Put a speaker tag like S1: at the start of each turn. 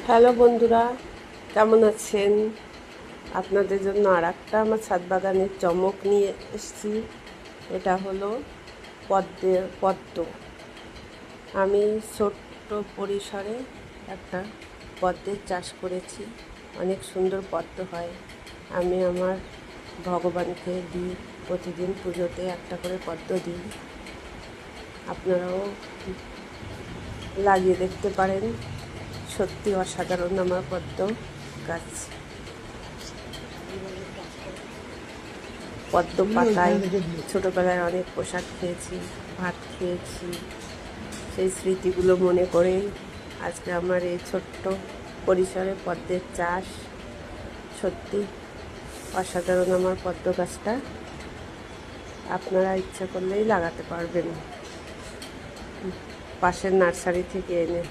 S1: Hello বন্ধুরা, কেমন আছেন? আপনাদের জন্য আর একটা আমার ছাদ বাগানের চমক নিয়ে এসেছি। এটা হলো পদ্ম। আমি ছোট্ট পরিসরে একটা পদ্মের চাষ করেছি। অনেক সুন্দর পদ্ম হয়। আমি আমার ভগবানকে দিই, প্রতিদিন পুজোতে একটা করে পদ্ম দিই। আপনারাও লাগিয়ে দেখতে পারেন। সত্যি অসাধারণ আমার পদ্ম গাছ। পদ্ম পাতায় ছোটোবেলায় অনেক পোশাক খেয়েছি, ভাত খেয়েছি। সেই স্মৃতিগুলো মনে করে আজকে আমার এই ছোট্ট পরিসরে পদ্মের চাষ। সত্যি অসাধারণ আমার পদ্ম গাছটা। আপনারা ইচ্ছা করলেই লাগাতে পারবেন, পাশের নার্সারি থেকে এনে।